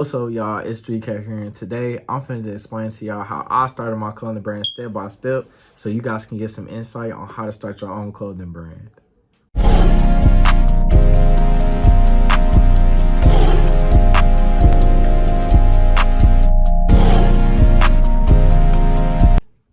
What's up, y'all? It's 3K here, and today I'm finna explain to y'all how I started my clothing brand step by step so you guys can get some insight on how to start your own clothing brand.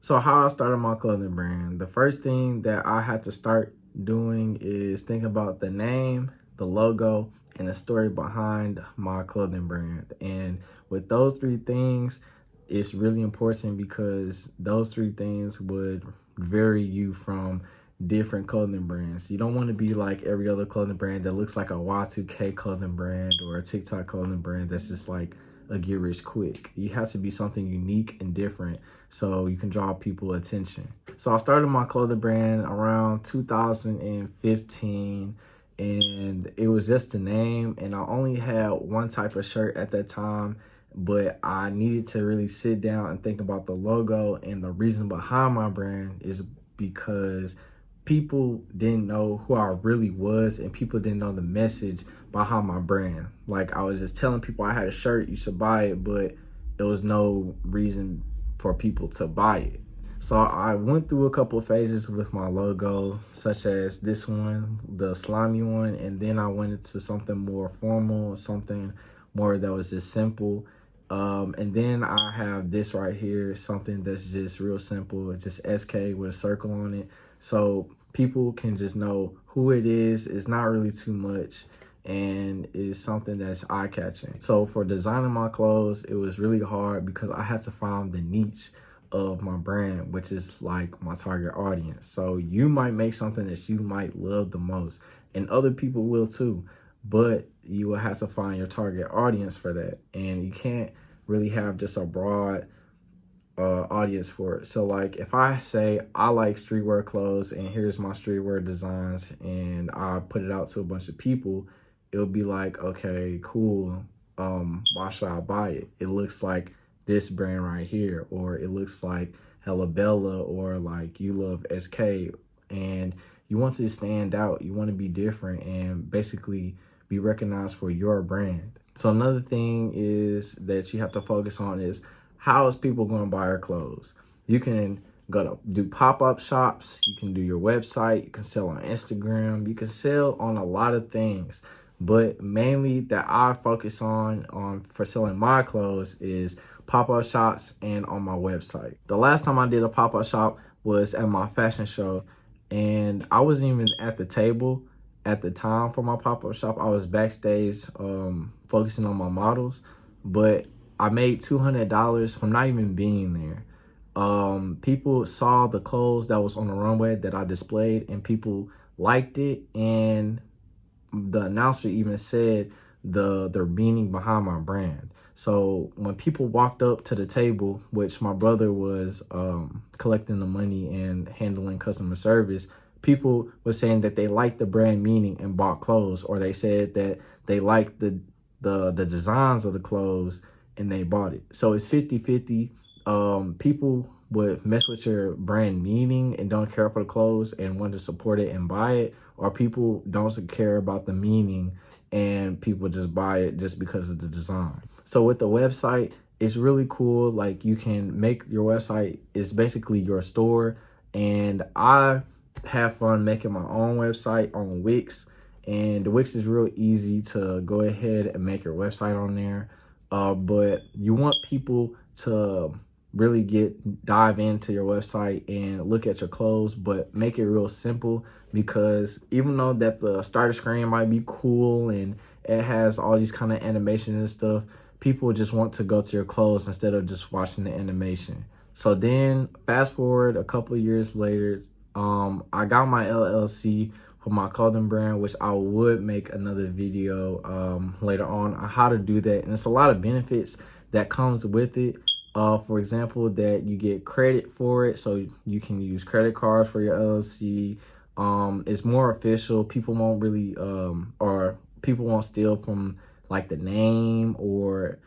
So how I started my clothing brand, the first thing that I had to start doing is think about the name, the logo, and the story behind my clothing brand. And with those three things, it's really important because those three things would vary you from different clothing brands. You don't want to be like every other clothing brand that looks like a Y2K clothing brand or a TikTok clothing brand that's just like a get rich quick. You have to be something unique and different so you can draw people attention. So I started my clothing brand around 2015, and it was just a name, and I only had one type of shirt at that time, but I needed to really sit down and think about the logo. And the reason behind my brand is because people didn't know who I really was, and people didn't know the message behind my brand. Like, I was just telling people I had a shirt, you should buy it, but there was no reason for people to buy it. So I went through a couple of phases with my logo, such as this one, the slimy one, and then I went into something more formal, something more that was just simple. And then I have this right here, something that's just real simple, just SK with a circle on it. So people can just know who it is. It's not really too much, and is something that's eye-catching. So for designing my clothes, it was really hard because I had to find the niche of my brand, which is like my target audience. So you might make something that you might love the most, and other people will too, but you will have to find your target audience for that. And you can't really have just a broad audience for it. So like if I say I like streetwear clothes and here's my streetwear designs and I put it out to a bunch of people, it'll be like, okay, cool. Why should I buy it? It looks like this brand right here, or it looks like Hella Bella, or like You Love SK, and you want to stand out. You want to be different and basically be recognized for your brand. So another thing is that you have to focus on is how is people going to buy your clothes? You can go to do pop-up shops. You can do your website. You can sell on Instagram. You can sell on a lot of things. But mainly that I focus on for selling my clothes is pop-up shops and on my website. The last time I did a pop-up shop was at my fashion show, and I wasn't even at the table at the time for my pop-up shop. I was backstage focusing on my models, but I made $200 from not even being there. People saw the clothes that was on the runway that I displayed, and people liked it, and the announcer even said the meaning behind my brand. So when people walked up to the table, which my brother was collecting the money and handling customer service, people were saying that they liked the brand meaning and bought clothes, or they said that they liked the designs of the clothes and they bought it. So it's 50-50. People would mess with your brand meaning and don't care for the clothes and want to support it and buy it, or people don't care about the meaning and people just buy it just because of the design. So with the website, it's really cool. Like, you can make your website is basically your store, and I have fun making my own website on Wix, and Wix is real easy to go ahead and make your website on there. But you want people to really dive into your website and look at your clothes, but make it real simple, because even though that the starter screen might be cool and it has all these kind of animations and stuff, people just want to go to your clothes instead of just watching the animation. So then fast forward a couple of years later, I got my LLC for my clothing brand, which I would make another video later on how to do that. And it's a lot of benefits that comes with it. For example, that you get credit for it, so you can use credit cards for your LLC. It's more official. People won't really or people won't steal from like the name or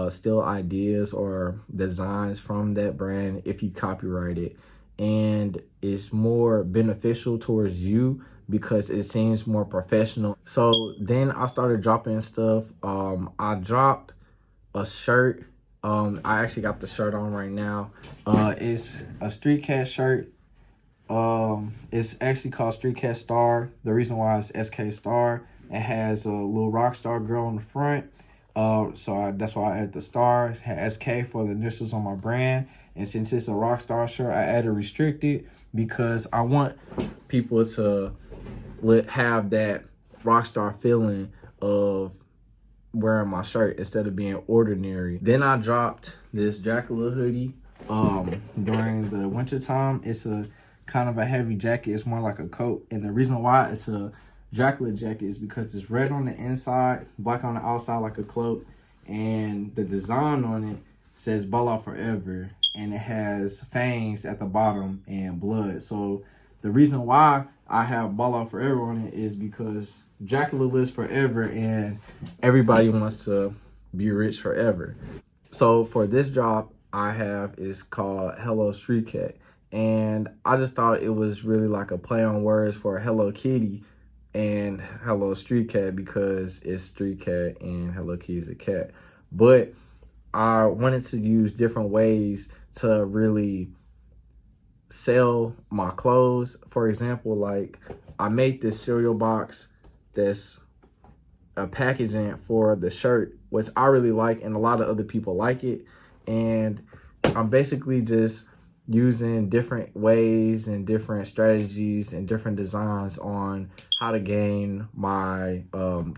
steal ideas or designs from that brand if you copyright it. And it's more beneficial towards you because it seems more professional. So then I started dropping stuff. I dropped a shirt. I actually got the shirt on right now. It's a Street Cat shirt. It's actually called Street Cat Star. The reason why it's SK Star, it has a little rock star girl on the front. That's why I added the star. It had SK for the initials on my brand. And since it's a rock star shirt, I added restricted because I want people to have that rock star feeling of wearing my shirt instead of being ordinary. Then I dropped this Dracula hoodie during the winter time. It's a kind of a heavy jacket. It's more like a coat. And the reason why it's a Dracula jacket is because it's red on the inside, black on the outside like a cloak, and the design on it says Ball Out Forever, and it has fangs at the bottom and blood. So the reason why I have Ball Out Forever on it is because Dracula lives forever and everybody wants to be rich forever. So for this drop I have is called Hello Street Cat. And I just thought it was really like a play on words for Hello Kitty and Hello Street Cat because it's Street Cat and Hello Kitty is a cat. But I wanted to use different ways to really sell my clothes. For example, like I made this cereal box that's a packaging for the shirt, which I really like and a lot of other people like it. And I'm basically just using different ways and different strategies and different designs on how to gain my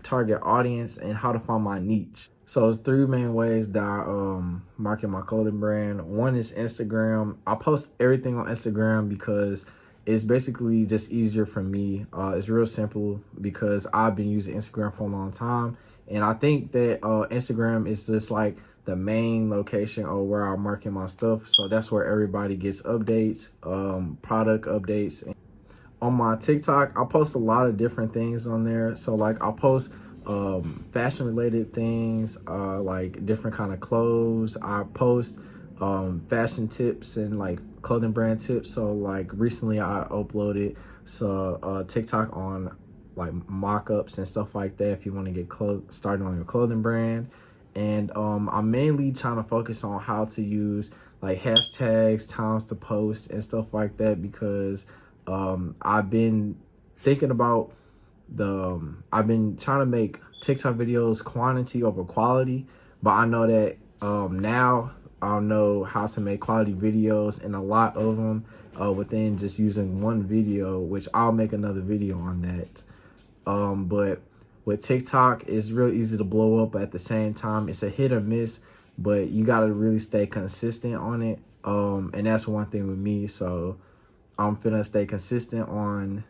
target audience and how to find my niche. So it's three main ways that I market my clothing brand. One is Instagram. I post everything on Instagram because it's basically just easier for me. It's real simple because I've been using Instagram for a long time. And I think that Instagram is just like the main location of where I market my stuff. So that's where everybody gets updates, product updates. On my TikTok, I post a lot of different things on there. So like I'll post fashion related things, like different kind of clothes. I post fashion tips and like clothing brand tips. So like recently I uploaded TikTok on like mock-ups and stuff like that if you want to get started on your clothing brand. And I'm mainly trying to focus on how to use like hashtags, times to post and stuff like that because I've been thinking about I've been trying to make TikTok videos quantity over quality, but I know that now I'll know how to make quality videos and a lot of them within just using one video, which I'll make another video on that. But with TikTok, it's real easy to blow up at the same time. It's a hit or miss, but you got to really stay consistent on it. And that's one thing with me. So I'm finna stay consistent on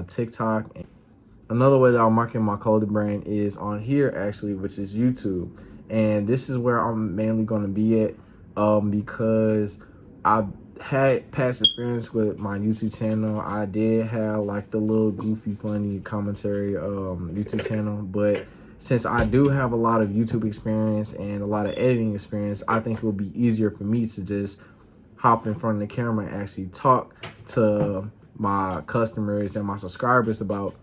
TikTok. Another way that I'm marketing my clothing brand is on here actually, which is YouTube. And this is where I'm mainly going to be at because I've had past experience with my YouTube channel. I did have like the little goofy, funny commentary YouTube channel. But since I do have a lot of YouTube experience and a lot of editing experience, I think it would be easier for me to just hop in front of the camera and actually talk to my customers and my subscribers about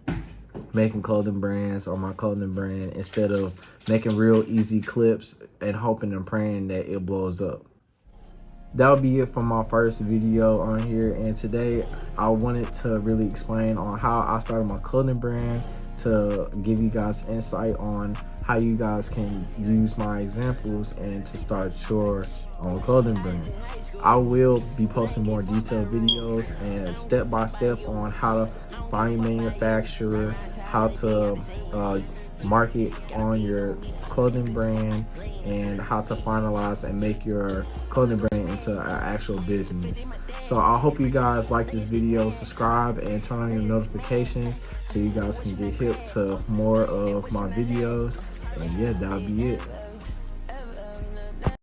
making clothing brands or my clothing brand instead of making real easy clips and hoping and praying that it blows up. That'll be it for my first video on here, and today I wanted to really explain on how I started my clothing brand to give you guys insight on how you guys can use my examples and to start your own clothing brand. I will be posting more detailed videos and step by step on how to find a manufacturer, how to market on your clothing brand, and how to finalize and make your clothing brand into an actual business. So I hope you guys like this video. Subscribe and turn on your notifications so you guys can get hip to more of my videos. And yeah, that'll be it.